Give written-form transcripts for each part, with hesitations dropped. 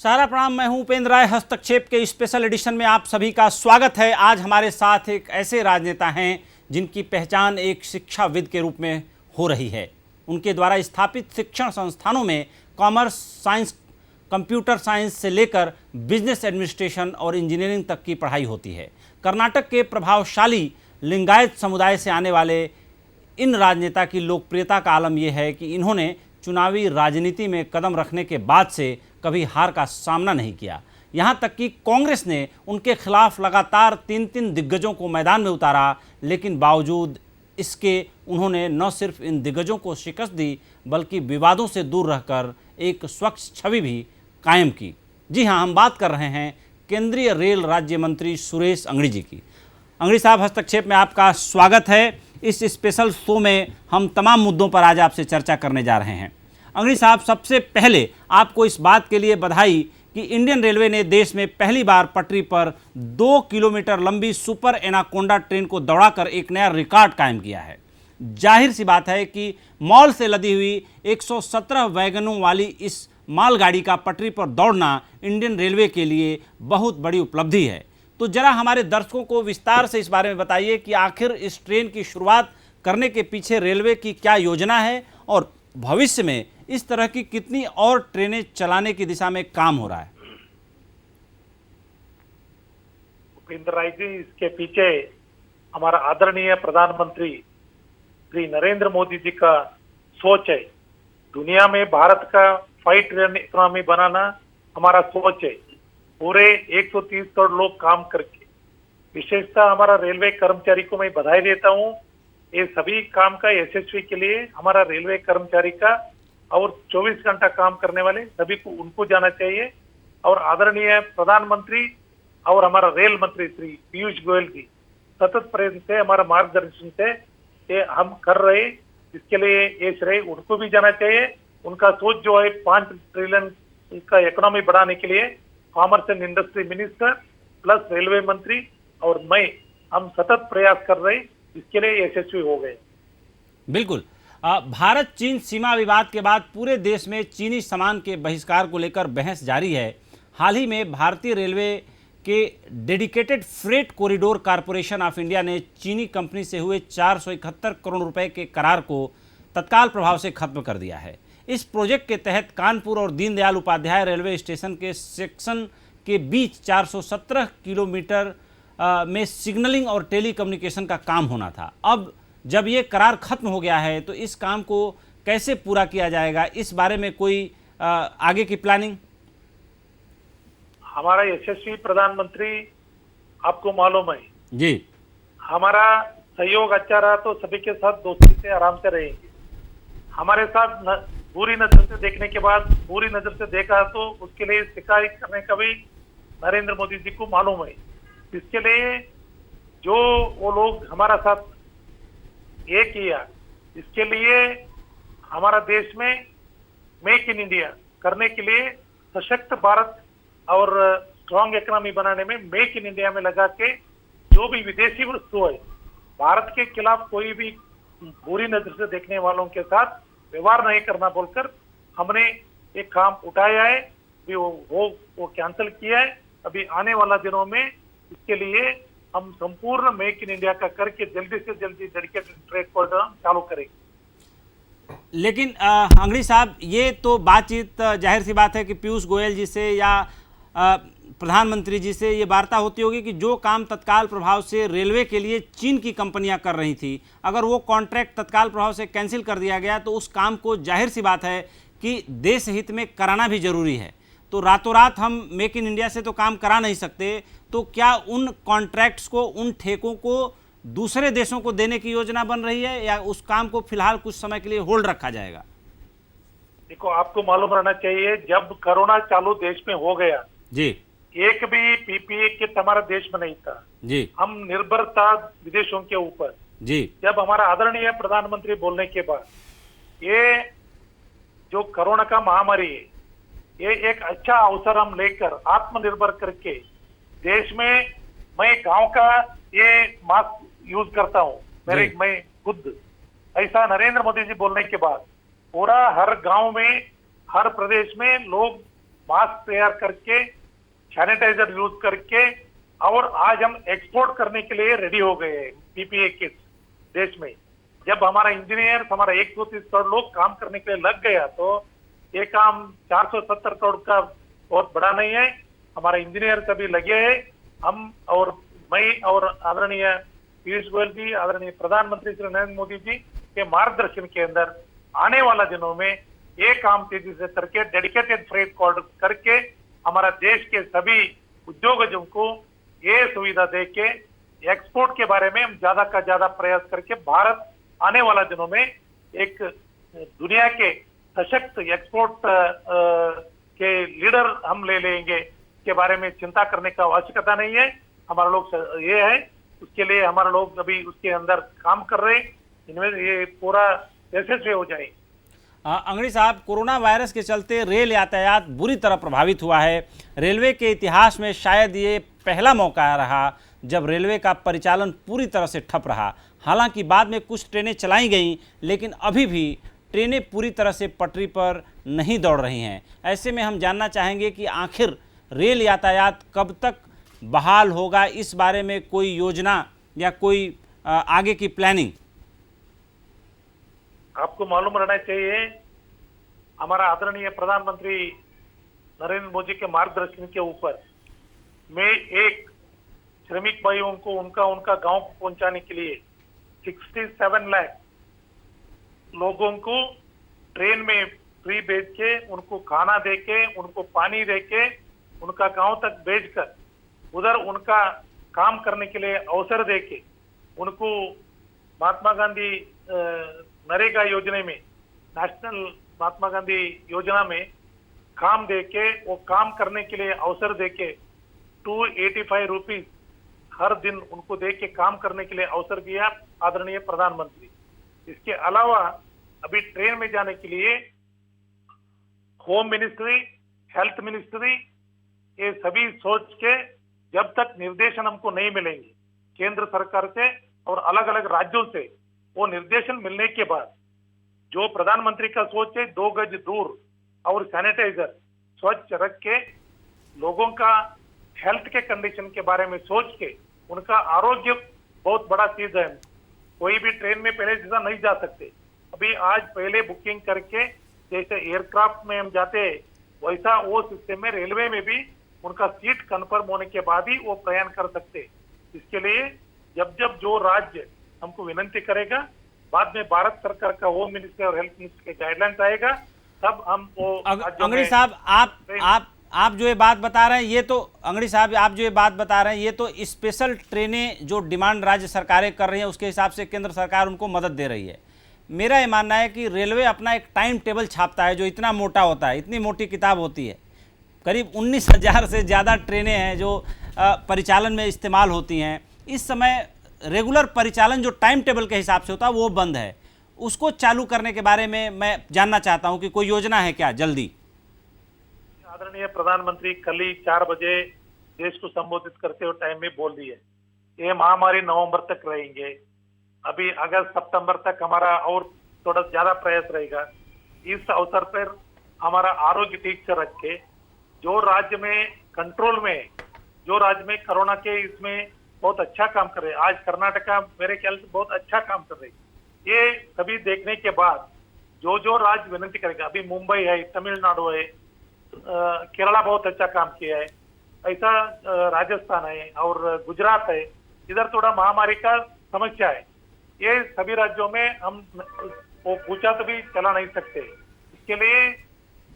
सारा प्रणाम। मैं हूं उपेंद्र राय। हस्तक्षेप के स्पेशल एडिशन में आप सभी का स्वागत है। आज हमारे साथ एक ऐसे राजनेता हैं जिनकी पहचान एक शिक्षाविद के रूप में हो रही है। उनके द्वारा स्थापित शिक्षण संस्थानों में कॉमर्स, साइंस, कंप्यूटर साइंस से लेकर बिजनेस एडमिनिस्ट्रेशन और इंजीनियरिंग तक की पढ़ाई होती है। कर्नाटक के प्रभावशाली लिंगायत समुदाय से आने वाले इन राजनेता की लोकप्रियता का आलम यह है कि इन्होंने चुनावी राजनीति में कदम रखने के बाद से कभी हार का सामना नहीं किया। यहाँ तक कि कांग्रेस ने उनके खिलाफ लगातार 3 दिग्गजों को मैदान में उतारा, लेकिन बावजूद इसके उन्होंने न सिर्फ इन दिग्गजों को शिकस्त दी बल्कि विवादों से दूर रहकर एक स्वच्छ छवि भी कायम की। जी हाँ, हम बात कर रहे हैं केंद्रीय रेल राज्य मंत्री सुरेश अंगड़ी जी की। अंगड़ी साहब, हस्तक्षेप में आपका स्वागत है। इस स्पेशल शो में हम तमाम मुद्दों पर आज आपसे चर्चा करने जा रहे हैं। अंगड़ी साहब, सबसे पहले आपको इस बात के लिए बधाई कि इंडियन रेलवे ने देश में पहली बार पटरी पर 2 किलोमीटर लंबी सुपर एनाकोंडा ट्रेन को दौड़ाकर एक नया रिकॉर्ड कायम किया है। जाहिर सी बात है कि मॉल से लदी हुई 117 वैगनों वाली इस मालगाड़ी का पटरी पर दौड़ना इंडियन रेलवे के लिए बहुत बड़ी उपलब्धि है। तो जरा हमारे दर्शकों को विस्तार से इस बारे में बताइए कि आखिर इस ट्रेन की शुरुआत करने के पीछे रेलवे की क्या योजना है और भविष्य में इस तरह की कितनी और ट्रेनें चलाने की दिशा में काम हो रहा है। उपेंद्र राय जी, इसके पीछे हमारा आदरणीय प्रधानमंत्री श्री नरेंद्र मोदी जी का सोच है। दुनिया में भारत का 5 ट्रिलियन इकोनॉमी बनाना हमारा सोच है। पूरे 130 करोड़ लोग काम करके, विशेषतः हमारा रेलवे कर्मचारी को मैं बधाई देता हूँ। ये सभी काम का यशस्वी के लिए हमारा रेलवे कर्मचारी का और 24 घंटा काम करने वाले सभी को उनको जाना चाहिए। और आदरणीय प्रधानमंत्री और हमारा रेल मंत्री श्री पीयूष गोयल जी सतत प्रयत्न से, हमारा मार्गदर्शन से ये हम कर रहे, इसके लिए ये श्रेय उनको भी जाना चाहिए। उनका सोच जो है 5 ट्रिलियन का इकोनॉमी बढ़ाने के लिए commerce and industry minister plus railway मंत्री और मैं, हम सतत प्रयास कर रहे, इसके लिए यशस्वी हो गए। बिल्कुल। भारत चीन सीमा विवाद के बाद पूरे देश में चीनी सामान के बहिष्कार को लेकर बहस जारी है। हाल ही में भारतीय रेलवे के dedicated freight corridor corporation of India ने चीनी कंपनी से हुए 471 करोड़ रुपए के करार को तत्काल प्रभाव से खत्म कर दिया है। इस प्रोजेक्ट के तहत कानपुर और दीनदयाल उपाध्याय रेलवे स्टेशन के सेक्शन के बीच 417 किलोमीटर में सिग्नलिंग और टेली कम्युनिकेशन का काम होना था। अब जब ये करार खत्म हो गया है तो इस काम को कैसे पूरा किया जाएगा, इस बारे में कोई आगे की प्लानिंग? हमारा यशस्वी प्रधानमंत्री, आपको मालूम है जी, हमारा सहयोग अच्छा रहा तो सभी के साथ दोस्ती से आराम से रहेंगे। हमारे साथ बुरी नजर से देखने के बाद बुरी नजर से देखा तो उसके लिए शिकायत करने का भी नरेंद्र मोदी जी को मालूम है। इसके लिए जो वो लोग हमारा साथ ये किया, इसके लिए हमारा देश में मेक इन इंडिया करने के लिए, सशक्त भारत और स्ट्रॉन्ग इकोनॉमी बनाने में मेक इन इंडिया में लगा के जो भी विदेशी वस्तु है, भारत के खिलाफ कोई भी बुरी नजर से देखने वालों के साथ व्यवहार नहीं करना बोलकर हमने एक काम उठाया है। वो कैंसिल किया है। अभी आने वाला दिनों में इसके लिए हम संपूर्ण मेक इन इंडिया का करके जल्दी से जल्दी डेडिकेटेड फ्रेट कॉरिडोर चालू करेंगे। लेकिन अंगड़ी साहब, ये तो बातचीत जाहिर सी बात है कि पीयूष गोयल जी से या प्रधानमंत्री जी से ये वार्ता होती होगी कि जो काम तत्काल प्रभाव से रेलवे के लिए चीन की कंपनियां कर रही थी, अगर वो कॉन्ट्रैक्ट तत्काल प्रभाव से कैंसिल कर दिया गया तो उस काम को जाहिर सी बात है कि देश हित में कराना भी जरूरी है। तो रातों रात हम मेक इन इंडिया से तो काम करा नहीं सकते। तो क्या उन कॉन्ट्रैक्ट्स को, उन ठेकों को दूसरे देशों को देने की योजना बन रही है या उस काम को फिलहाल कुछ समय के लिए होल्ड रखा जाएगा? देखो, आपको मालूम रहना चाहिए, जब कोरोना चालू देश में हो गया जी, एक भी पीपीए किट हमारा देश में नहीं था जी, हम निर्भर था विदेशों के ऊपर जी। जब हमारा आदरणीय प्रधानमंत्री बोलने के बाद ये जो कोरोना का महामारी है, ये एक अच्छा अवसर हम लेकर आत्मनिर्भर करके देश में, मैं गांव का ये मास्क यूज करता हूँ मैं खुद, ऐसा नरेंद्र मोदी जी बोलने के बाद पूरा हर गांव में, हर प्रदेश में लोग मास्क तैयार करके, सैनिटाइजर यूज करके, और आज हम एक्सपोर्ट करने के लिए रेडी हो गए हैं पीपीए किट्स देश में। जब हमारा इंजीनियर, हमारा 130 करोड़ लोग काम करने के लिए लग गया, तो ये काम 470 करोड़ का बहुत बड़ा नहीं है। हमारा इंजीनियर सभी लगे हैं। हम और मैं और आदरणीय पीयूष गोयल जी, आदरणीय प्रधानमंत्री श्री नरेंद्र मोदी जी के मार्गदर्शन के अंदर आने वाला दिनों में ये काम तेजी से करके डेडिकेटेड फ्रेट कॉरिडोर करके हमारा देश के सभी उद्योगों को ये सुविधा देके एक्सपोर्ट के बारे में हम ज्यादा का ज्यादा प्रयास करके भारत आने वाला दिनों में एक दुनिया के सशक्त एक्सपोर्ट के लीडर हम ले लेंगे के बारे में चिंता करने का आवश्यकता नहीं है। हमारा लोग ये है, उसके लिए हमारा लोग अभी उसके अंदर काम कर रहे हैं, इनमें ये पूरा यशस्वी हो जाए। अंगड़ी साहब, कोरोना वायरस के चलते रेल यातायात बुरी तरह प्रभावित हुआ है। रेलवे के इतिहास में शायद ये पहला मौका रहा जब रेलवे का परिचालन पूरी तरह से ठप रहा। हालांकि बाद में कुछ ट्रेनें चलाई गईं, लेकिन अभी भी ट्रेनें पूरी तरह से पटरी पर नहीं दौड़ रही हैं। ऐसे में हम जानना चाहेंगे कि आखिर रेल यातायात कब तक बहाल होगा, इस बारे में कोई योजना या कोई आगे की प्लानिंग? आपको मालूम रहना चाहिए, हमारा आदरणीय प्रधानमंत्री नरेंद्र मोदी के मार्गदर्शन के ऊपर में एक श्रमिक भाइयों को उनका गांव पहुंचाने के लिए 67 लाख लोगों को ट्रेन में फ्री भेज के, उनको खाना देके, उनको पानी देके, उनका गांव तक भेजकर उधर उनका काम करने के लिए अवसर देके, उनको महात्मा गांधी नरेगा योजना में, नेशनल महात्मा गांधी योजना में काम देके, वो काम करने के लिए अवसर देके 285 रुपीज हर दिन उनको दे के काम करने के लिए अवसर दिया आदरणीय प्रधानमंत्री। इसके अलावा अभी ट्रेन में जाने के लिए होम मिनिस्ट्री, हेल्थ मिनिस्ट्री, ये सभी सोच के जब तक निर्देशन हमको नहीं मिलेंगे केंद्र सरकार से और अलग अलग राज्यों से, वो निर्देशन मिलने के बाद जो प्रधानमंत्री का सोच है 2 गज दूर और सैनिटाइजर स्वच्छ रख के, लोगों का हेल्थ के कंडीशन के बारे में सोच के, उनका आरोग्य बहुत बड़ा चीज है। कोई भी ट्रेन में पहले जैसा नहीं जा सकते, अभी आज पहले बुकिंग करके जैसे एयरक्राफ्ट में हम जाते हैं वैसा वो सिस्टम में रेलवे में भी उनका सीट कंफर्म होने के बाद ही वो प्रयाण कर सकते। इसके लिए जब जब जो राज्य हमको विनंती करेगा, बाद में भारत सरकार का होम मिनिस्टर और हेल्थ मिनिस्टर के गाइडलाइंस आएगा, तब हम वो अंगड़ी साहब आप जो ये बात बता रहे हैं, ये तो अंगड़ी साहब आप जो ये बात बता रहे हैं, ये तो स्पेशल ट्रेनें जो डिमांड राज्य सरकारें कर रही हैं उसके हिसाब से केंद्र सरकार उनको मदद दे रही है। मेरा ये मानना है कि रेलवे अपना एक टाइम टेबल छापता है जो इतना मोटा होता है, इतनी मोटी किताब होती है, करीब 19,000 से ज़्यादा ट्रेनें हैं जो परिचालन में इस्तेमाल होती हैं। इस समय रेगुलर परिचालन जो टाइम टेबल के हिसाब से होता है वो बंद है, उसको चालू करने के बारे में मैं जानना चाहता हूं कि कोई योजना है क्या जल्दी? आदरणीय प्रधानमंत्री कल ही 4 बजे देश को संबोधित करते हुए टाइम में बोल दिए, ये महामारी नवंबर तक रहेंगे, अभी अगस्त सितंबर तक हमारा और थोड़ा ज्यादा प्रयास रहेगा। इस अवसर पर हमारा आरोग्य ठीक से रख के, जो राज्य में कंट्रोल में, जो राज्य में कोरोना के इसमें बहुत अच्छा काम कर रहे हैं, आज कर्नाटका मेरे ख्याल से बहुत अच्छा काम कर रही है, ये सभी देखने के बाद जो जो राज्य विनती करेगा, अभी मुंबई है, तमिलनाडु है, केरला बहुत अच्छा काम किया है, ऐसा राजस्थान है और गुजरात है, इधर थोड़ा महामारी का समस्या है, ये सभी राज्यों में हम वो पूछा तो भी चला नहीं सकते। इसके लिए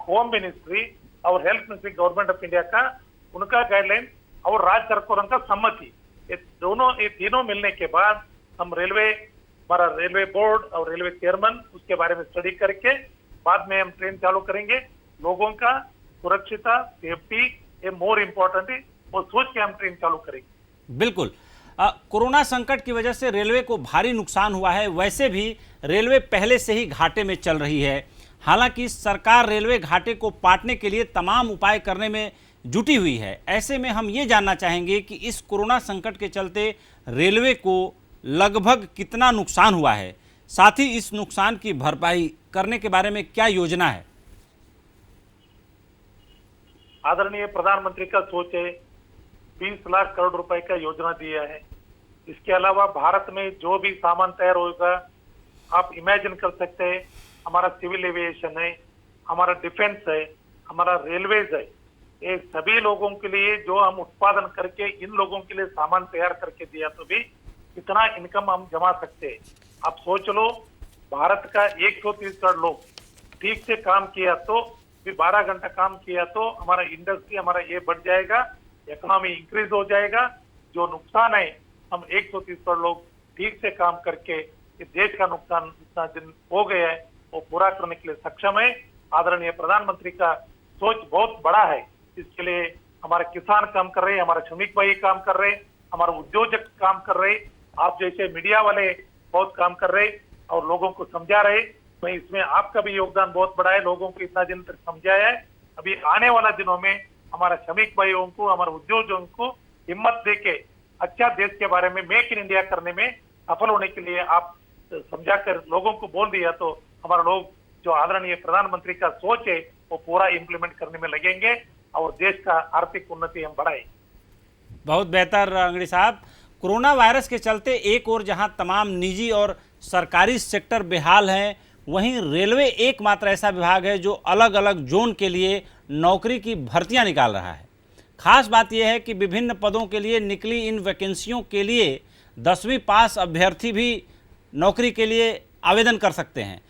होम मिनिस्ट्री और health ministry government of India का उनका गाइडलाइन और राज्य सरकारों का सम्मति, ये तीनों मिलने के बाद हम रेलवे, हमारा रेलवे बोर्ड और रेलवे चेयरमैन उसके बारे में स्टडी करके बाद में हम ट्रेन चालू करेंगे। लोगों का सुरक्षिता, सेफ्टी ये मोर इम्पोर्टेंट है, वो सोच के हम ट्रेन चालू करेंगे। बिल्कुल। कोरोना संकट की वजह से रेलवे को भारी नुकसान हुआ है, वैसे भी रेलवे पहले से ही घाटे में चल रही है। हालांकि सरकार रेलवे घाटे को पाटने के लिए तमाम उपाय करने में जुटी हुई है। ऐसे में हम ये जानना चाहेंगे कि इस कोरोना संकट के चलते रेलवे को लगभग कितना नुकसान हुआ है, साथ ही इस नुकसान की भरपाई करने के बारे में क्या योजना है? आदरणीय प्रधानमंत्री का सोच है, 20 लाख करोड़ रुपए का योजना दिया है। इसके अलावा भारत में जो भी सामान तैयार होगा, आप इमेजिन कर सकते हैं, हमारा सिविल एविएशन है, हमारा डिफेंस है, हमारा रेलवेज है, ये सभी लोगों के लिए जो हम उत्पादन करके इन लोगों के लिए सामान तैयार करके दिया तो भी कितना इनकम हम जमा सकते हैं। आप सोच लो, भारत का 130 करोड़ लोग ठीक से काम किया तो भी 12 घंटा काम किया तो हमारा इंडस्ट्री हमारा ये बढ़ जाएगा, इकोनॉमी इंक्रीज हो जाएगा। जो नुकसान है, हम 130 करोड़ लोग ठीक से काम करके इस देश का नुकसान इतना दिन हो गया है वो पूरा करने के लिए सक्षम है। आदरणीय प्रधानमंत्री का सोच बहुत बड़ा है। इसके लिए हमारे किसान काम कर रहे हैं, हमारे श्रमिक भाई काम कर रहे हैं, हमारे उद्योजक काम कर रहे, आप जैसे मीडिया वाले बहुत काम कर रहे और लोगों को समझा रहे। तो इसमें आपका भी योगदान बहुत बड़ा है, लोगों को इतना दिन तक समझाया है। अभी आने वाला दिनों में हमारा श्रमिक भाइयों को, हमारे उद्योगों को हिम्मत देके अच्छा देश के बारे में मेक इन इंडिया करने में सफल होने के लिए आप समझाकर लोगों को बोल दिया तो हमारे लोग जो आदरणीय प्रधानमंत्री का सोच है वो पूरा इम्प्लीमेंट करने में लगेंगे और देश का आर्थिक उन्नति हम बढ़ाएं। बहुत बेहतर अंगड़ी साहब। कोरोना वायरस के चलते एक ओर जहां तमाम निजी और सरकारी सेक्टर बेहाल हैं, वहीं रेलवे एकमात्र ऐसा विभाग है जो अलग अलग जोन के लिए नौकरी की भर्तियां निकाल रहा है। खास बात यह है कि विभिन्न पदों के लिए निकली इन वैकेंसियों के लिए 10वीं पास अभ्यर्थी भी नौकरी के लिए आवेदन कर सकते हैं।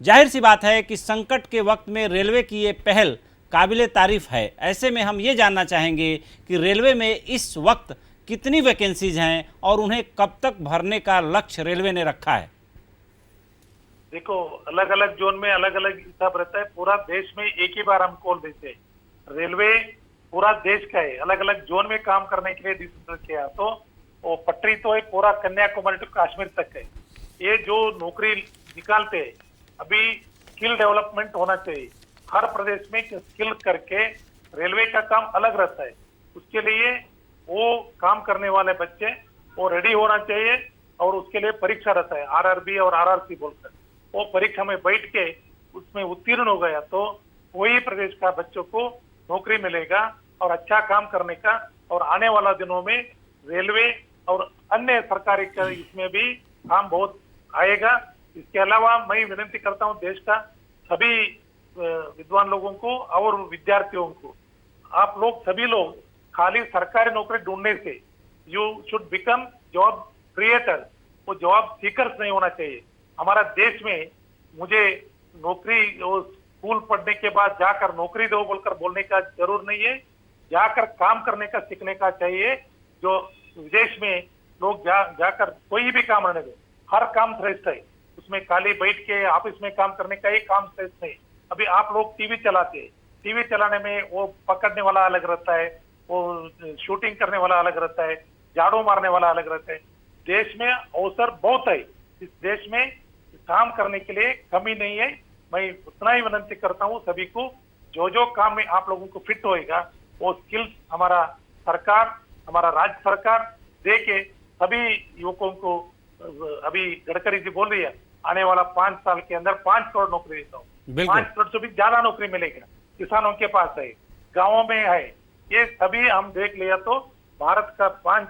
जाहिर सी बात है कि संकट के वक्त में रेलवे की ये पहल काबिले तारीफ है। ऐसे में हम ये जानना चाहेंगे कि रेलवे में इस वक्त कितनी वैकेंसीज हैं और उन्हें कब तक भरने का लक्ष्य रेलवे ने रखा है। देखो, अलग अलग जोन में अलग अलग हिसाब रहता है। पूरा देश में एक ही बार हम खोल देते हैं। रेलवे पूरा देश का है, अलग अलग जोन में काम करने के लिए डिसीजन किया तो वो पटरी तो है पूरा कन्याकुमारी टू कश्मीर तक है। ये जो नौकरी निकालते हैं अभी स्किल डेवलपमेंट होना चाहिए। हर प्रदेश में स्किल करके रेलवे का काम अलग रहता है। उसके लिए वो काम करने वाले बच्चे वो रेडी होना चाहिए और उसके लिए परीक्षा रहता है, आरआरबी और आरआरसी बोलकर। वो परीक्षा में बैठ के उसमें उत्तीर्ण हो गया तो वही प्रदेश का बच्चों को नौकरी मिलेगा और अच्छा काम करने का। और आने वाला दिनों में रेलवे और अन्य सरकारी का इसमें भी काम बहुत आएगा। इसके अलावा मैं विनती करता हूं देश का सभी विद्वान लोगों को और विद्यार्थियों को, आप लोग सभी लोग खाली सरकारी नौकरी ढूंढने से you should become job creator, वो जॉब सीकर्स नहीं होना चाहिए। हमारा देश में मुझे नौकरी स्कूल पढ़ने के बाद जाकर नौकरी दो बोलकर बोलने का जरूर नहीं है, जाकर काम करने का सीखने का चाहिए। जो विदेश में लोग जाकर कोई भी काम रहने दो, हर काम श्रेष्ठ है। उसमें खाली बैठ के ऑफिस में काम करने का ही काम श्रेष्ठ नहीं। अभी आप लोग टीवी चलाते हैं, टीवी चलाने में वो पकड़ने वाला अलग रहता है, वो शूटिंग करने वाला अलग रहता है, झाड़ू मारने वाला अलग रहता है। देश में अवसर बहुत है, इस देश में काम करने के लिए कमी नहीं है। मैं उतना ही विनती करता हूँ सभी को, जो जो काम में आप लोगों को फिट होएगा वो स्किल्स हमारा सरकार, हमारा राज्य सरकार दे के सभी युवकों को, अभी गडकरी जी बोल रही है आने वाला 5 साल के अंदर 5 करोड़ नौकरी देता हूँ। 5 करोड़ से भी ज्यादा नौकरी मिलेगा। किसानों के पास है, गाँवों में है, ये सभी हम देख लिया तो भारत का 5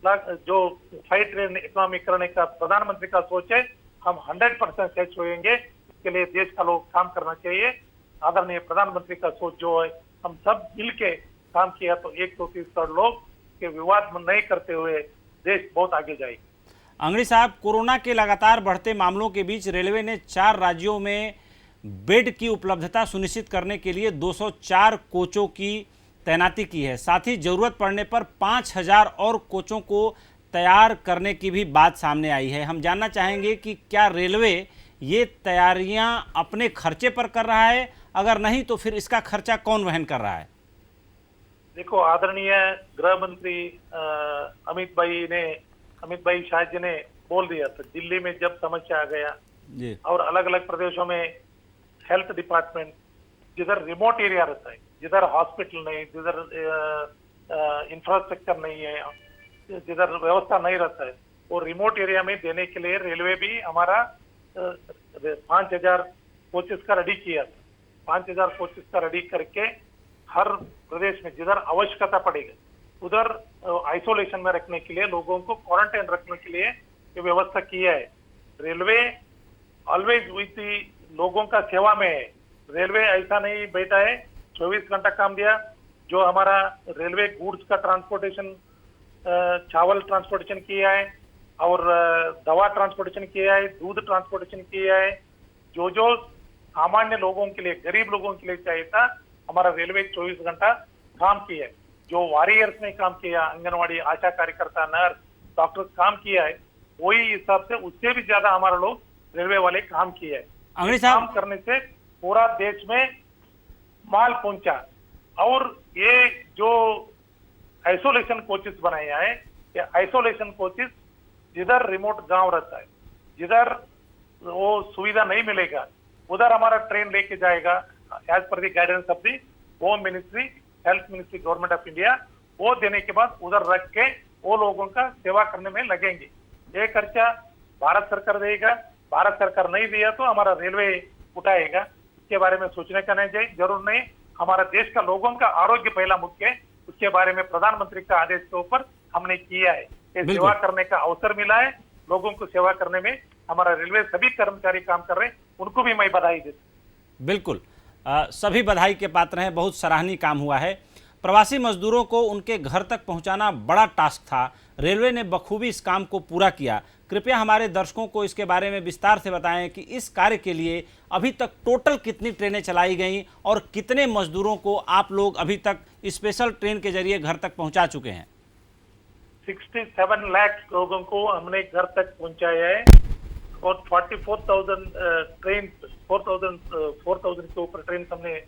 लाख जो 5 ट्रिलियन इकोनॉमी करने का प्रधानमंत्री का सोच है, हम 100% सच होंगे। इसके लिए देश का लोग काम करना चाहिए। आदरणीय प्रधानमंत्री का सोच जो है, हम सब मिल के काम किया तो 130 करोड़ लोग के विवाद में नहीं करते हुए देश बहुत आगे जाएगा। अंगड़ी साहब, कोरोना के लगातार बढ़ते मामलों के बीच रेलवे ने 4 राज्यों में बेड की उपलब्धता सुनिश्चित करने के लिए 204 कोचों की तैनाती की है। साथ ही जरूरत पड़ने पर 5000 और कोचों को तैयार करने की भी बात सामने आई है। हम जानना चाहेंगे कि क्या रेलवे ये तैयारियां अपने खर्चे पर कर रहा है, अगर नहीं तो फिर इसका खर्चा कौन वहन कर रहा है? देखो, आदरणीय गृह मंत्री अमित भाई शाह जी ने बोल दिया था, दिल्ली में जब समस्या आ गया जी, और अलग अलग प्रदेशों में हेल्थ डिपार्टमेंट जिधर रिमोट एरिया रहता है, जिधर हॉस्पिटल नहीं, जिधर इंफ्रास्ट्रक्चर नहीं है, जिधर व्यवस्था नहीं रहता है, वो रिमोट एरिया में देने के लिए रेलवे भी हमारा 5000 कोचेस का रेडी किया था। 5000 कोचेस का रेडी करके हर प्रदेश में जिधर आवश्यकता पड़ेगी उधर आइसोलेशन में रखने के लिए, लोगों को क्वारंटाइन रखने के लिए ये व्यवस्था की है। रेलवे ऑलवेज विथ लोगों का सेवा में है। रेलवे ऐसा नहीं बैठा है, 24 घंटा काम दिया। जो हमारा रेलवे गुड्स का ट्रांसपोर्टेशन, चावल ट्रांसपोर्टेशन किया है और दवा ट्रांसपोर्टेशन किया है, दूध ट्रांसपोर्टेशन किया है। जो जो सामान्य लोगों के लिए, गरीब लोगों के लिए चाहिए था, हमारा रेलवे 24 घंटा काम किया है। जो वॉरियर्स ने काम किया, आंगनवाड़ी आशा कार्यकर्ता, नर्स, डॉक्टर काम किया है, वही हिसाब से उससे भी ज्यादा हमारा लोग रेलवे वाले काम किए है। अंगड़ी काम साहब, करने से पूरा देश में माल पहुंचा। और ये जो आइसोलेशन कोचेस बनाया है, ये आइसोलेशन कोचेस जिधर रिमोट गांव रहता है, जिधर वो सुविधा नहीं मिलेगा, उधर हमारा ट्रेन लेके जाएगा एज पर the guidance of the home ministry, health ministry, government of India. वो देने के बाद उधर रख के वो लोगों का सेवा करने में लगेंगे। ये खर्चा भारत सरकार देगा। भारत सरकार नहीं दिया तो हमारा रेलवे उठाएगा। इसके बारे में सोचने का नहीं चाहिए, जरूर नहीं। हमारा देश का लोगों का आरोग्य पहला मुख्य है। उसके बारे में प्रधानमंत्री का आदेश के ऊपर हमने किया है। ये सेवा करने का अवसर मिला है। लोगों को सेवा करने में हमारा रेलवे सभी कर्मचारी काम कर रहे हैं, उनको भी मैं बधाई देता हूं। बिल्कुल, सभी बधाई के पात्र हैं। बहुत सराहनीय काम हुआ है। प्रवासी मजदूरों को उनके घर तक पहुंचाना बड़ा टास्क था। रेलवे ने बखूबी इस काम को पूरा किया। कृपया हमारे दर्शकों को इसके बारे में विस्तार से बताएं कि इस कार्य के लिए अभी तक टोटल कितनी ट्रेनें चलाई गईं और कितने मजदूरों को आप लोग अभी तक स्पेशल ट्रेन के जरिए घर तक पहुंचा चुके हैं। 67 लाख लोगों को हमने घर तक पहुंचाया है और 44,000 ट्रेन, 4,000 के ऊपर ट्रेन हमने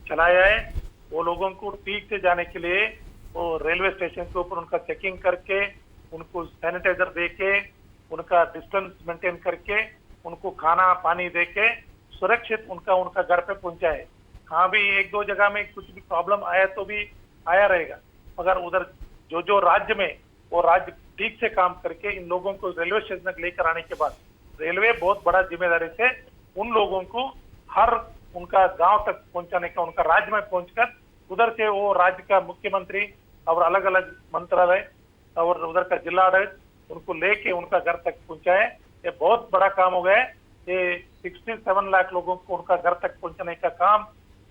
चलाया है। वो लोगों को ठीक से जाने के लिए वो रेलवे स्टेशन के ऊपर उनका चेकिंग करके, उनको सैनिटाइजर देके, उनका डिस्टेंस मेंटेन करके, उनको खाना पानी देके सुरक्षित उनका घर पे पहुंचाए। हाँ भी एक दो जगह में कुछ भी प्रॉब्लम आया तो भी आया रहेगा, मगर उधर जो राज्य में वो राज्य ठीक से काम करके इन लोगों को रेलवे स्टेशन तक लेकर आने के बाद रेलवे बहुत बड़ा जिम्मेदारी से उन लोगों को हर उनका गांव तक पहुंचाने का, उनका राज्य में पहुंचकर उधर से वो राज्य का मुख्यमंत्री और अलग अलग मंत्रालय और उधर का जिला आडಳಿತ उनको लेके उनका घर तक पहुंचाए। ये बहुत बड़ा काम हो गया है। ये 67 लाख लोगों को उनका घर तक पहुंचाने का काम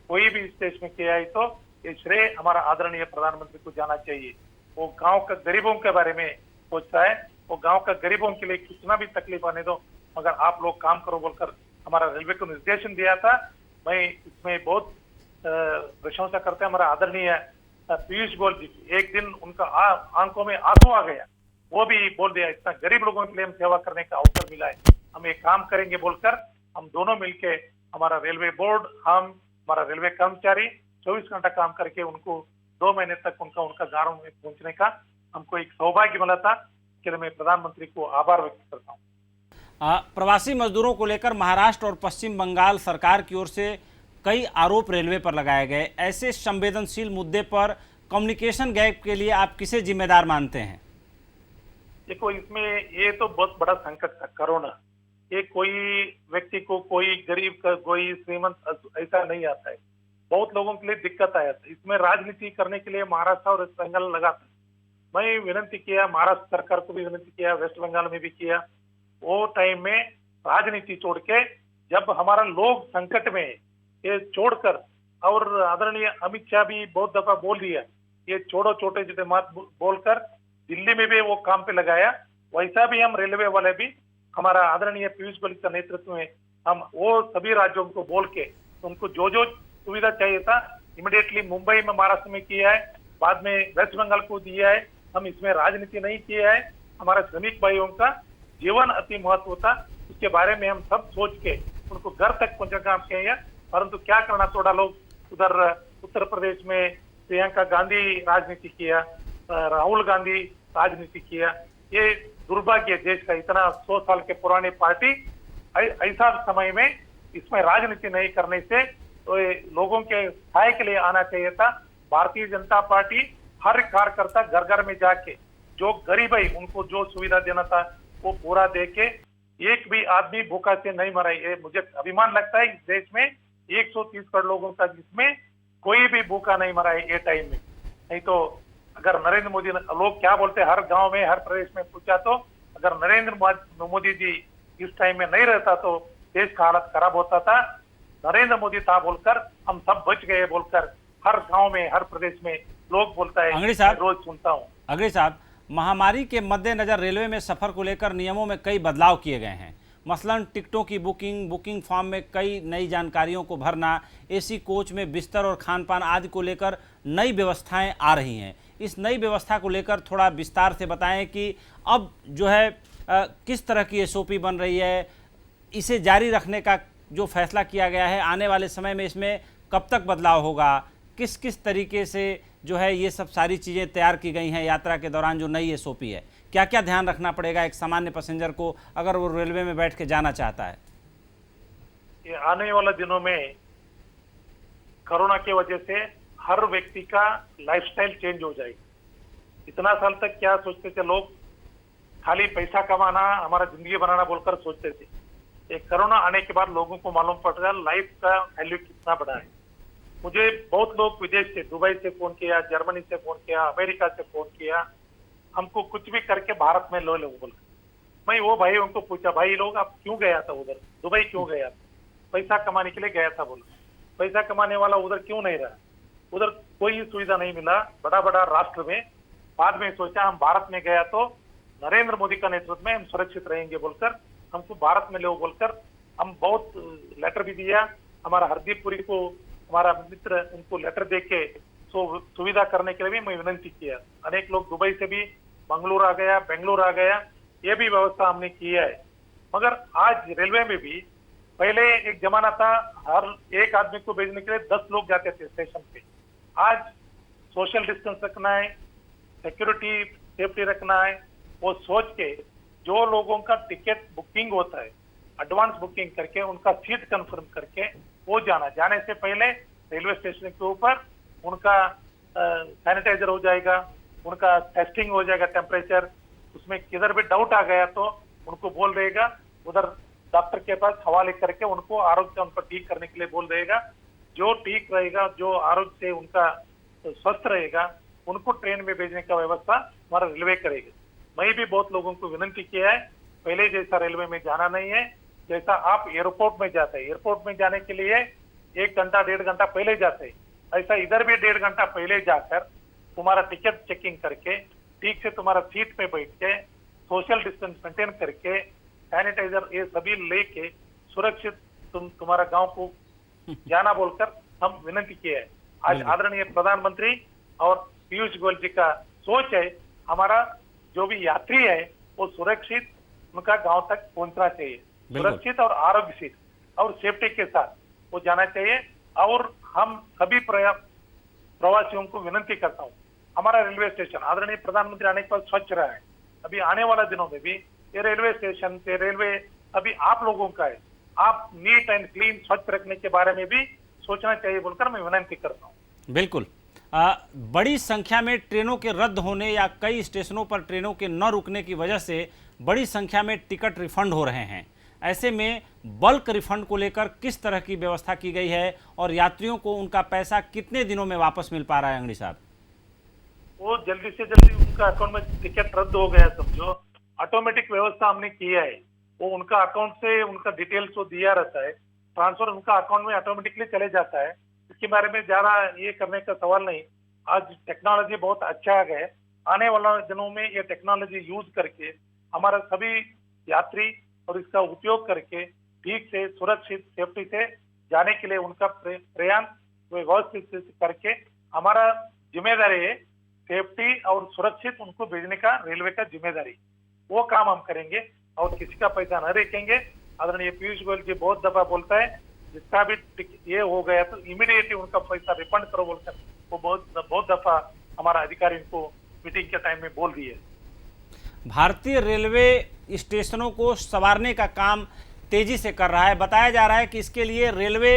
कोई भी इस देश में किया है तो ये श्रेय हमारा आदरणीय प्रधानमंत्री को जाना चाहिए। वो गांव का गरीबों के बारे में सोचता है। वो गांव का गरीबों के लिए कितना भी तकलीफ आने दो, मगर आप लोग काम करो बोलकर हमारा रेलवे को निर्देशन दिया था। मैं इसमें बहुत प्रशंसा करते हैं हमारा आदरणीय पीयूष गोयल जी की। एक दिन उनका आंखों में आंसू आ गया, वो भी बोल दिया इतना गरीब लोगों के लिए हम सेवा करने का अवसर मिला है, हम ये काम करेंगे बोलकर हम दोनों मिलके, हमारा रेलवे बोर्ड, हम हमारा रेलवे कर्मचारी 24 घंटा काम करके उनको 2 महीने तक उनका गांव में पहुंचने का हमको एक सौभाग्य मिला था। इसके लिए मैं प्रधानमंत्री को आभार व्यक्त करता हूँ। प्रवासी मजदूरों को लेकर महाराष्ट्र और पश्चिम बंगाल सरकार की ओर से कई आरोप रेलवे पर लगाए गए। ऐसे संवेदनशील मुद्दे पर कम्युनिकेशन गैप के लिए आप किसे जिम्मेदार मानते हैं? देखो, इसमें ये तो बहुत बड़ा संकट था कोरोना। ये कोई व्यक्ति को, कोई गरीब का, कोई श्रीमंत ऐसा नहीं आता है। बहुत लोगों के लिए दिक्कत आया था। इसमें राजनीति करने के लिए महाराष्ट्र और वेस्ट बंगाल लगा था। मैं विनती किया, महाराष्ट्र सरकार को भी विनती किया, वेस्ट बंगाल में भी किया। वो टाइम में राजनीति छोड़ के, जब हमारा लोग संकट में ये छोड़कर, और आदरणीय अमित शाह भी बहुत दफा बोल दिया ये छोड़ो छोटे छोटे बात बोलकर दिल्ली में भी वो काम पे लगाया। वैसा भी हम रेलवे वाले भी, हमारा आदरणीय पीयूष गोयल का नेतृत्व में हम वो सभी राज्यों को बोल के उनको जो जो सुविधा चाहिए था इमिडिएटली मुंबई में, महाराष्ट्र में किया है, बाद में वेस्ट बंगाल को दिया है। हम इसमें राजनीति नहीं किया है। हमारे श्रमिक भाइयों का जीवन अति महत्व था, उसके बारे में हम सब सोच के उनको घर तक पहुंचा काम किया। परंतु क्या करना, थोड़ा लोग उधर उत्तर प्रदेश में प्रियंका गांधी राजनीति किया, राहुल गांधी राजनीति किया। ये दुर्भाग्य देश का, इतना 100 साल के पुरानी पार्टी ऐसा समय में इसमें राजनीति नहीं करने से तो लोगों के सहाय के लिए आना चाहिए था। भारतीय जनता पार्टी हर कार्यकर्ता घर घर में जाके जो गरीब है उनको जो सुविधा देना था वो पूरा दे के, एक भी आदमी भूखा से नहीं मरा। ये मुझे अभिमान लगता है इस देश में 130 करोड़ लोगों का, जिसमें कोई भी भूखा नहीं मरा है ये टाइम में। नहीं तो अगर नरेंद्र मोदी, लोग क्या बोलते हैं, हर गांव में हर प्रदेश में पूछा तो अगर नरेंद्र मोदी जी इस टाइम में नहीं रहता तो देश का हालत खराब होता था। नरेंद्र मोदी था बोलकर हम सब बच गए बोलकर हर गांव में हर प्रदेश में लोग बोलता है, अंगड़ी साहब, रोज सुनता हूँ। अंगड़ी साहब, महामारी के मद्देनजर रेलवे में सफर को लेकर नियमों में कई बदलाव किए गए हैं। मसलन टिकटों की बुकिंग फॉर्म में कई नई जानकारियों को भरना, एसी कोच में बिस्तर और खानपान आदि को लेकर नई व्यवस्थाएं आ रही हैं। इस नई व्यवस्था को लेकर थोड़ा विस्तार से बताएं कि अब जो है किस तरह की एसओपी बन रही है, इसे जारी रखने का जो फैसला किया गया है, आने वाले समय में इसमें कब तक बदलाव होगा, किस किस तरीके से जो है ये सब सारी चीज़ें तैयार की गई हैं यात्रा के दौरान जो नई एसओपी है, क्या क्या ध्यान रखना पड़ेगा एक सामान्य पैसेंजर को अगर वो रेलवे में बैठ के जाना चाहता है? ये आने वाले दिनों में कोरोना की वजह से हर व्यक्ति का लाइफस्टाइल चेंज हो जाएगा। इतना साल तक क्या सोचते थे लोग, खाली पैसा कमाना हमारा जिंदगी बनाना बोलकर सोचते थे। एक कोरोना आने के बाद लोगों को मालूम पड़ रहा है लाइफ का वैल्यू कितना बड़ा है। मुझे बहुत लोग विदेश से, दुबई से फोन किया, जर्मनी से फोन किया, अमेरिका से फोन किया, हमको कुछ भी करके भारत में लो बोल। मैं वो भाई उनको पूछा, भाई लोग आप क्यों गया था उधर, दुबई क्यों गया था? पैसा कमाने के लिए गया था बोला। पैसा कमाने वाला उधर क्यों नहीं रहा? उधर कोई सुविधा नहीं मिला बड़ा बड़ा राष्ट्र में। बाद में सोचा हम भारत में गया तो नरेंद्र मोदी का नेतृत्व में हम सुरक्षित रहेंगे बोलकर हमको भारत में लो बोलकर हम बहुत लेटर भी दिया। हमारा हरदीप पुरी को, हमारा मित्र, उनको लेटर दे के सुविधा करने के लिए भी मैं विनती किया। अनेक लोग दुबई से भी मंगलुरु आ गया, बेंगलुरु आ गया, ये भी व्यवस्था हमने किया है। मगर आज रेलवे में भी, पहले एक जमाना था हर एक आदमी को भेजने के लिए 10 लोग जाते थे स्टेशन पे। आज सोशल डिस्टेंस रखना है, सिक्योरिटी सेफ्टी रखना है, वो सोच के जो लोगों का टिकट बुकिंग होता है एडवांस बुकिंग करके उनका सीट कंफर्म करके वो जाने से पहले रेलवे स्टेशन के ऊपर उनका सैनिटाइजर हो जाएगा, उनका टेस्टिंग हो जाएगा टेम्परेचर। उसमें किधर भी डाउट आ गया तो उनको बोल देगा, उधर डॉक्टर के पास हवाले करके उनको आरोग्य उनको ठीक करने के लिए बोल देगा। जो ठीक रहेगा, जो आरोग्य से उनका स्वस्थ रहेगा, उनको ट्रेन में भेजने का व्यवस्था हमारा रेलवे करेगा। मैं भी बहुत लोगों को विनती किया है, पहले जैसा रेलवे में जाना नहीं है। जैसा आप एयरपोर्ट में जाते हैं, एयरपोर्ट में जाने के लिए 1 घंटा 1.5 घंटा पहले जाते हैं, ऐसा इधर भी 1.5 घंटा पहले जाकर तुम्हारा टिकट चेकिंग करके ठीक से तुम्हारा सीट पे बैठ के सोशल डिस्टेंस मेंटेन करके सैनिटाइजर ये सभी लेके सुरक्षित तुम्हारा गांव को जाना बोलकर हम विनती किए है। आज आदरणीय प्रधानमंत्री और पीयूष गोयल जी का सोच है, हमारा जो भी यात्री है वो सुरक्षित उनका गांव तक पहुंचना चाहिए, सुरक्षित और आरोग्यशील और सेफ्टी के साथ वो जाना चाहिए। और हम सभी प्रवासियों को विनती करता हूँ, हमारा रेलवे स्टेशन आदरणीय प्रधानमंत्री आने के बाद स्वच्छ रहा है। अभी आने वाला दिनों में भी ये रेलवे स्टेशन से रेलवे अभी आप लोगों का है, आप नीट एंड क्लीन स्वच्छ रखने के बारे में भी सोचना चाहिए बोलकर मैं विनती करता हूँ। बिल्कुल। बड़ी संख्या में ट्रेनों के रद्द होने या कई स्टेशनों पर ट्रेनों के न रुकने की वजह से बड़ी संख्या में टिकट रिफंड हो रहे हैं। ऐसे में बल्क रिफंड को लेकर किस तरह की व्यवस्था की गई है और यात्रियों को उनका पैसा कितने दिनों में वापस मिल पा रहा है? अंगड़ी साहब, वो जल्दी से जल्दी उनका अकाउंट में टिकट रद्द हो गया समझो, ऑटोमेटिक व्यवस्था हमने किया है। वो उनका अकाउंट से उनका डिटेल्स तो दिया रहता है, ट्रांसफर उनका अकाउंट में ऑटोमेटिकली चले जाता है। इसके बारे में ज्यादा ये करने का सवाल नहीं। आज टेक्नोलॉजी बहुत अच्छा आ गया है, आने वाले दिनों में ये टेक्नोलॉजी यूज करके हमारा सभी यात्री और इसका उपयोग करके ठीक से सुरक्षित सेफ्टी से जाने के लिए उनका प्रयास व्यवस्थित करके हमारा जिम्मेदारी है सेफ्टी और सुरक्षित उनको भेजने का रेलवे का जिम्मेदारी, वो काम हम करेंगे और किसी का पैसा न रखेंगे। आदरणीय पीयूष गोयल जी बहुत दफा बोलता है जिसका भी ये हो गया तो इमीडिएटली उनका पैसा रिफंड करो बोलकर वो बहुत दफा हमारा अधिकारी को मीटिंग के टाइम में बोल दिए। भारतीय रेलवे स्टेशनों को संवारने का काम तेजी से कर रहा है। बताया जा रहा है कि इसके लिए रेलवे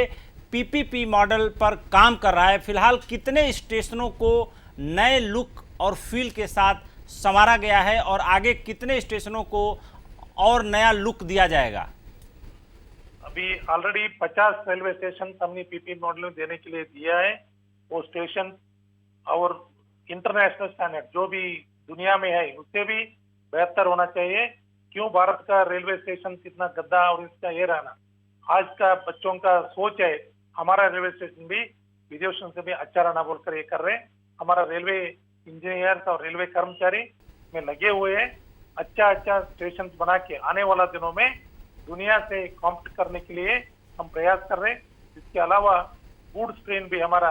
पीपीपी मॉडल पर काम कर रहा है। फिलहाल कितने स्टेशनों को नए लुक और फील के साथ संवारा गया है और आगे कितने स्टेशनों को और नया लुक दिया जाएगा? अभी ऑलरेडी 50 रेलवे स्टेशन हमने पीपी मॉडल में देने के लिए दिया है। वो स्टेशन और इंटरनेशनल स्टैंडर्ड जो भी दुनिया में है उससे भी बेहतर होना चाहिए। क्यों भारत का रेलवे स्टेशन कितना गद्दा और इसका ये रहना, आज का बच्चों का सोच है हमारा रेलवे स्टेशन भी विदेशों से भी अच्छा रहना बोलकर ये कर रहे हैं। हमारा रेलवे इंजीनियर्स और रेलवे कर्मचारी में लगे हुए हैं अच्छा अच्छा स्टेशन बना के आने वाला दिनों में दुनिया से कॉम्पीट करने के लिए हम प्रयास कर रहे हैं। इसके अलावा गुड्स ट्रेन भी हमारा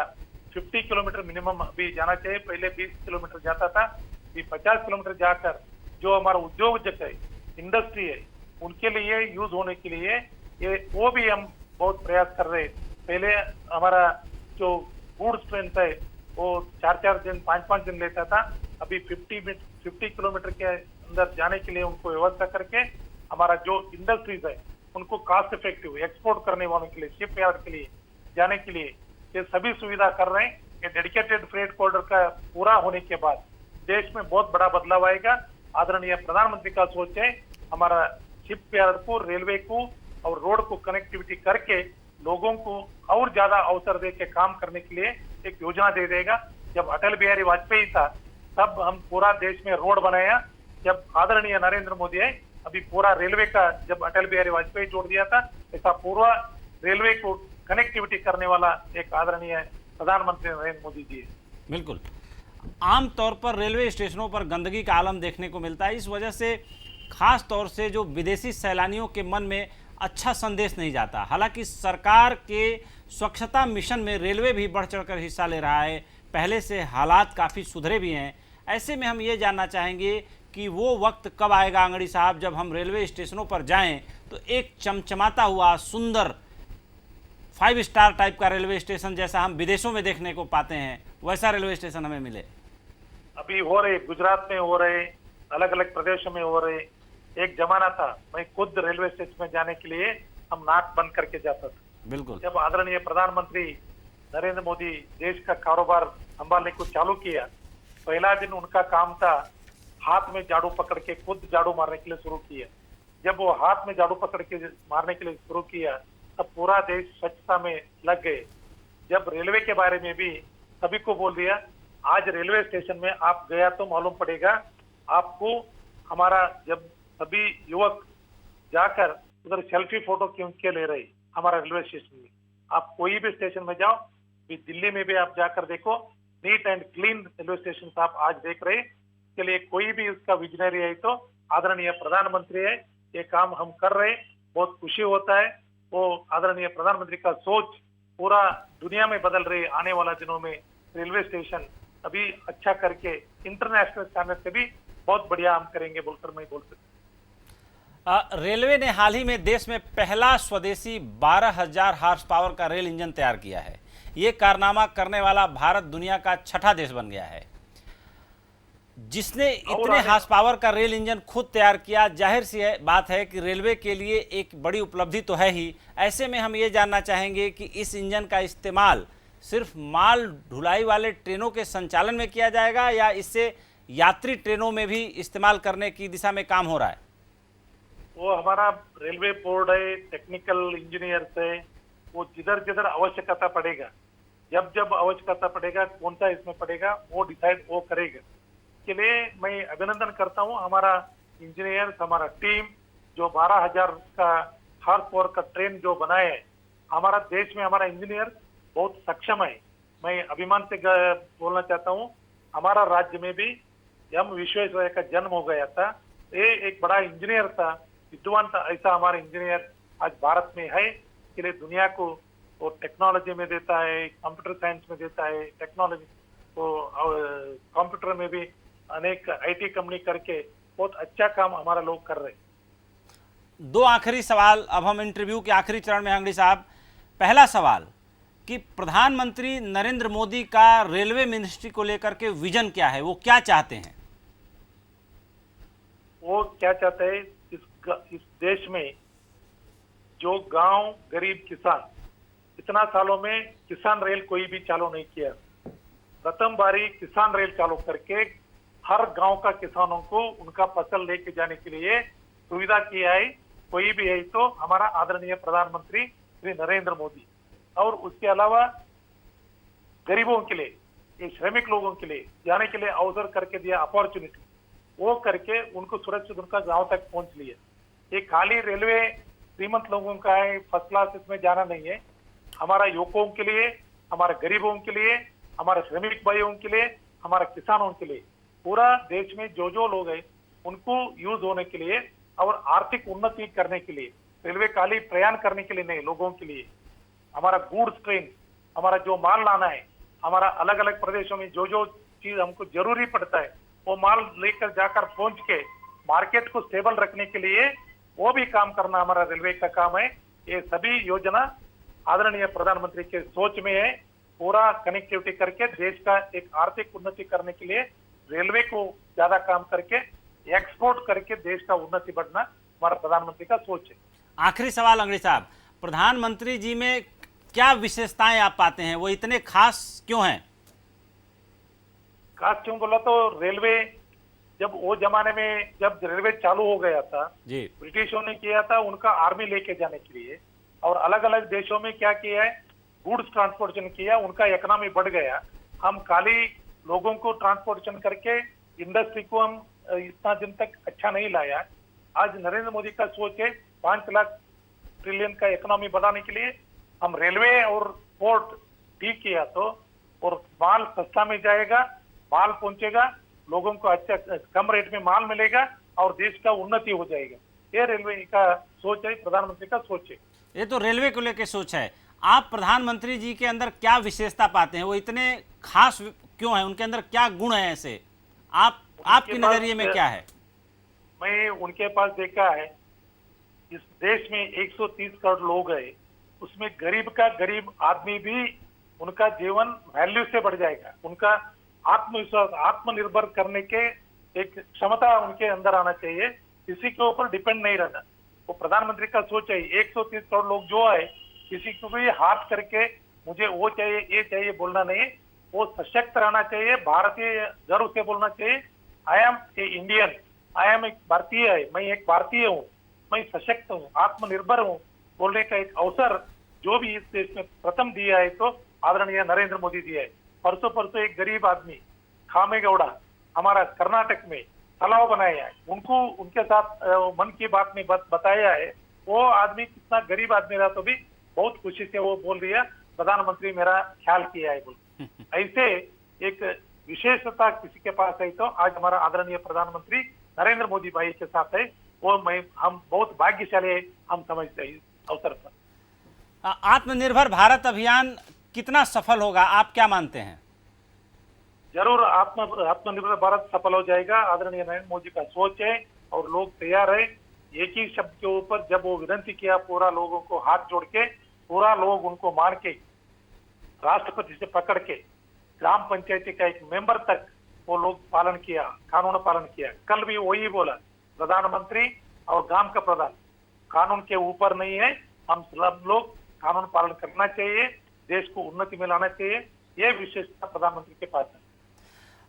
50 किलोमीटर मिनिमम अभी जाना चाहिए, पहले 20 किलोमीटर जाता था, अभी 50 किलोमीटर जाकर जो हमारा उद्योग है, इंडस्ट्री है, उनके लिए यूज होने के लिए ये वो भी हम बहुत प्रयास कर रहे हैं। पहले हमारा जो गुड्स ट्रेन है वो 4-4 दिन 5-5 दिन लेता था, अभी 50 किलोमीटर के अंदर जाने के लिए उनको व्यवस्था करके हमारा जो इंडस्ट्रीज है उनको कॉस्ट इफेक्टिव एक्सपोर्ट करने वालों के लिए, शिप यार्ड के लिए जाने के लिए ये सभी सुविधा कर रहे हैं। ये डेडिकेटेड फ्रेट कॉरिडोर का पूरा होने के बाद देश में बहुत बड़ा बदलाव आएगा। आदरणीय प्रधानमंत्री का सोच है हमारा शिप यार्ड को, रेलवे को और रोड को कनेक्टिविटी करके लोगों को और ज्यादा अवसर दे के काम करने के लिए एक योजना दे देगा। जब अटल बिहारी वाजपेयी था तब हम पूरा देश में रोड बनाया, जब आदरणीय नरेंद्र मोदी है अभी पूरा रेलवे का, जब अटल बिहारी वाजपेयी जोड़ दिया था ऐसा पूरा रेलवे को कनेक्टिविटी करने वाला एक आदरणीय प्रधानमंत्री नरेंद्र मोदी जी है। बिल्कुल। आम तौर पर रेलवे स्टेशनों पर गंदगी का आलम देखने को मिलता है, इस वजह से खास तौर से जो विदेशी सैलानियों के मन में अच्छा संदेश नहीं जाता। हालांकि सरकार के स्वच्छता मिशन में रेलवे भी बढ़ चढ़कर हिस्सा ले रहा है, पहले से हालात काफ़ी सुधरे भी हैं। ऐसे में हम ये जानना चाहेंगे कि वो वक्त कब आएगा आंगड़ी साहब जब हम रेलवे स्टेशनों पर जाएं तो एक चमचमाता हुआ सुंदर 5 स्टार टाइप का रेलवे स्टेशन जैसा हम विदेशों में देखने को पाते हैं वैसा रेलवे स्टेशन हमें मिले। अभी हो रहे, गुजरात में हो रहे, अलग अलग प्रदेशों में हो रहे। एक जमाना था मैं खुद रेलवे स्टेशन में जाने के लिए हम नाक बंद करके जाता था। बिल्कुल। जब आदरणीय प्रधानमंत्री नरेंद्र मोदी देश का कारोबार संभालने को चालू किया, पहला दिन उनका काम था हाथ में झाड़ू पकड़ के खुद झाड़ू मारने के लिए शुरू किया। जब वो हाथ में झाड़ू पकड़ के मारने के लिए शुरू किया तब पूरा देश स्वच्छता में लग गए। जब रेलवे के बारे में भी सभी को बोल दिया, आज रेलवे स्टेशन में आप गया तो मालूम पड़ेगा आपको हमारा, जब सभी युवक जाकर उधर सेल्फी फोटो क्यों के ले रहे हमारा रेलवे स्टेशन में। आप कोई भी स्टेशन में जाओ, भी दिल्ली में भी आप जाकर देखो, neat and clean railway station आप आज देख रहे। इसके लिए कोई भी उसका विजनरी है तो आदरणीय प्रधानमंत्री है, ये काम हम कर रहे, बहुत खुशी होता है। वो आदरणीय प्रधानमंत्री का सोच पूरा दुनिया में बदल रही। आने वाला दिनों में रेलवे स्टेशन अभी अच्छा करके इंटरनेशनल स्टैंडर्ड से भी बहुत बढ़िया हम करेंगे बोलकर मैं बोल सकता। रेलवे ने हाल ही में देश में पहला स्वदेशी 12,000 हार्स पावर का रेल इंजन तैयार किया है। ये कारनामा करने वाला भारत दुनिया का 6ठा देश बन गया है जिसने इतने हार्स पावर का रेल इंजन खुद तैयार किया। जाहिर सी बात है कि रेलवे के लिए एक बड़ी उपलब्धि तो है ही। ऐसे में हम ये जानना चाहेंगे कि इस इंजन का इस्तेमाल सिर्फ माल ढुलाई वाले ट्रेनों के संचालन में किया जाएगा या इससे यात्री ट्रेनों में भी इस्तेमाल करने की दिशा में काम हो रहा है? वो हमारा रेलवे बोर्ड है, टेक्निकल इंजीनियर्स है, वो जिधर जिधर आवश्यकता पड़ेगा, जब जब आवश्यकता पड़ेगा कौन सा इसमें पड़ेगा वो डिसाइड वो करेगा। के लिए मैं अभिनंदन करता हूँ हमारा इंजीनियर्स, हमारा टीम जो 12,000 का हार्स पावर का ट्रेन जो बनाए है। हमारा देश में हमारा इंजीनियर बहुत सक्षम है। मैं अभिमान से बोलना चाहता हूँ हमारा राज्य में भी एम विश्वेश्वरैया का जन्म हो गया था। ये एक बड़ा इंजीनियर था, विद्वान था। ऐसा हमारा इंजीनियर आज भारत में है। इसके लिए दुनिया को वो टेक्नोलॉजी में देता है, कंप्यूटर साइंस में देता है, टेक्नोलॉजी तो कंप्यूटर में भी अनेक आईटी कंपनी करके बहुत अच्छा काम हमारा लोग कर रहे हैं। 2 आखिरी सवाल, अब हम इंटरव्यू के आखिरी चरण में आंगड़ी साहब। पहला सवाल कि प्रधानमंत्री नरेंद्र मोदी का रेलवे मिनिस्ट्री को लेकर के विजन क्या है, वो क्या चाहते हैं? वो क्या चाहते हैं इस देश में जो गांव गरीब किसान, इतना सालों में किसान रेल कोई भी चालू नहीं किया। प्रथम बारी किसान रेल चालू करके हर गांव का किसानों को उनका फसल लेके जाने के लिए सुविधा किया है। कोई भी है तो हमारा आदरणीय प्रधानमंत्री श्री नरेंद्र मोदी। और उसके अलावा गरीबों के लिए, ये श्रमिक लोगों के लिए जाने के लिए अवसर करके दिया, अपॉर्चुनिटी वो करके उनको सुरक्षित उनका गांव तक पहुंच लिया। ये खाली रेलवे श्रीमंत लोगों का है, फर्स्ट क्लास इसमें जाना नहीं है। हमारा युवकों के लिए, हमारे गरीबों के लिए, हमारे श्रमिक भाइयों के लिए, हमारे किसानों के लिए, पूरा देश में जो जो लोग हैं उनको यूज होने के लिए और आर्थिक उन्नति करने के लिए, रेलवे खाली प्रयाण करने के लिए नहीं, लोगों के लिए हमारा गुड्स ट्रेन, हमारा जो माल लाना है, हमारा अलग अलग प्रदेशों में जो जो चीज हमको जरूरी पड़ता है वो माल लेकर जाकर पहुंच के मार्केट को स्टेबल रखने के लिए वो भी काम करना हमारा रेलवे का काम है। ये सभी योजना आदरणीय प्रधानमंत्री के सोच में है। पूरा कनेक्टिविटी करके देश का एक आर्थिक उन्नति करने के लिए रेलवे को ज्यादा काम करके एक्सपोर्ट करके देश का उन्नति बढ़ना हमारा प्रधानमंत्री का सोच है। आखिरी सवाल अंगड़ी साहब, प्रधानमंत्री जी में क्या विशेषताएं आप पाते हैं, वो इतने खास क्यों हैं? खास क्यों बोला तो रेलवे, जब वो जमाने में जब रेलवे चालू हो गया था जी, ब्रिटिशों ने किया था उनका आर्मी लेके जाने के लिए, और अलग अलग देशों में क्या किया है, गुड्स ट्रांसपोर्टेशन किया, उनका इकोनॉमी बढ़ गया। हम खाली लोगों को ट्रांसपोर्टेशन करके इंडस्ट्री को हम इतना दिन तक अच्छा नहीं लाया। आज नरेंद्र मोदी का सोच है 5 लाख ट्रिलियन का इकोनॉमी बढ़ाने के लिए हम रेलवे और पोर्ट ठीक किया तो, और माल सस्ता में जाएगा, माल पहुंचेगा, लोगों को अच्छा कम रेट में माल मिलेगा और देश का उन्नति हो जाएगा। ये रेलवे का सोच है, प्रधानमंत्री का सोच है। ये तो रेलवे को लेकर सोच है। आप प्रधानमंत्री जी के अंदर क्या विशेषता पाते हैं, वो इतने खास क्यों है, उनके अंदर क्या गुण है ऐसे, आपके नजरिए में क्या है? मैं उनके पास देखा है, इस देश में 130 करोड़ लोग हैं, उसमें गरीब का गरीब आदमी भी उनका जीवन वैल्यू से बढ़ जाएगा। उनका आत्मविश्वास, आत्मनिर्भर करने के एक क्षमता उनके अंदर आना चाहिए, किसी के ऊपर डिपेंड नहीं रहना। वो प्रधानमंत्री का सोच है। 130 करोड़ लोग जो है, किसी को भी हाथ करके मुझे वो चाहिए ये चाहिए बोलना नहीं, वो सशक्त रहना चाहिए, भारतीय गर्व से बोलना चाहिए। I am a Indian, I am एक भारतीय है, मैं एक भारतीय हूँ, मैं सशक्त हूँ, आत्मनिर्भर हूँ बोलने का एक अवसर जो भी इस देश में प्रथम दिया है तो आदरणीय नरेंद्र मोदी दिया है। परसों एक गरीब आदमी खामेगौड़ा हमारा कर्नाटक में तालाब बनाया है, उनको उनके साथ मन की बात में बताया है। वो आदमी कितना गरीब आदमी रहा तो भी बहुत खुशी से वो बोल दिया प्रधानमंत्री मेरा ख्याल किया है बोल। ऐसे एक विशेषता किसी के पास है तो आज हमारा आदरणीय प्रधानमंत्री नरेंद्र मोदी भाई के साथ है, वो हम बहुत भाग्यशाली है, हम समझते हैं इस अवसर पर। आत्मनिर्भर भारत अभियान कितना सफल होगा, आप क्या मानते हैं? जरूर आत्मनिर्भर भारत सफल हो जाएगा। आदरणीय नरेंद्र मोदी का सोच है और लोग तैयार है। एक ही शब्द के ऊपर जब वो विनती किया, पूरा लोगों को हाथ जोड़ के, पूरा लोग उनको मान के, राष्ट्रपति से पकड़ के ग्राम पंचायती का एक मेंबर तक वो लोग पालन किया, कानून पालन किया। कल भी वही बोला प्रधानमंत्री और ग्राम का प्रधान, कानून के ऊपर नहीं है, हम सब लोग कानून पालन करना चाहिए, देश को उन्नति में लाना चाहिए। ये विशेषता प्रधानमंत्री के पास है।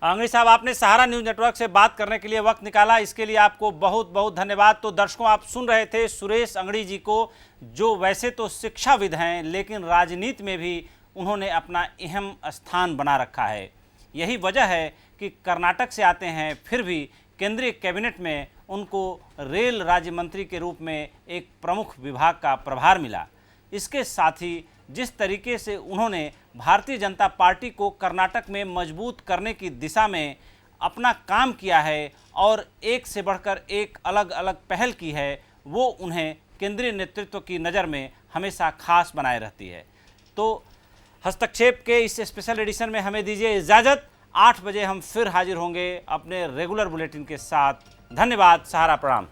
अंगड़ी साहब, आपने सहारा न्यूज नेटवर्क से बात करने के लिए वक्त निकाला, इसके लिए आपको बहुत बहुत धन्यवाद। तो दर्शकों, आप सुन रहे थे सुरेश अंगड़ी जी को, जो वैसे तो शिक्षाविद हैं लेकिन राजनीति में भी उन्होंने अपना अहम स्थान बना रखा है। यही वजह है कि कर्नाटक से आते हैं, फिर भी केंद्रीय कैबिनेट में उनको रेल राज्य मंत्री के रूप में एक प्रमुख विभाग का प्रभार मिला। इसके साथ ही जिस तरीके से उन्होंने भारतीय जनता पार्टी को कर्नाटक में मजबूत करने की दिशा में अपना काम किया है और एक से बढ़कर एक अलग अलग पहल की है, वो उन्हें केंद्रीय नेतृत्व की नज़र में हमेशा खास बनाए रहती है। तो हस्तक्षेप के इस स्पेशल एडिशन में हमें दीजिए इजाज़त। 8 बजे हम फिर हाजिर होंगे अपने रेगुलर बुलेटिन के साथ। धन्यवाद। सहारा प्रणाम।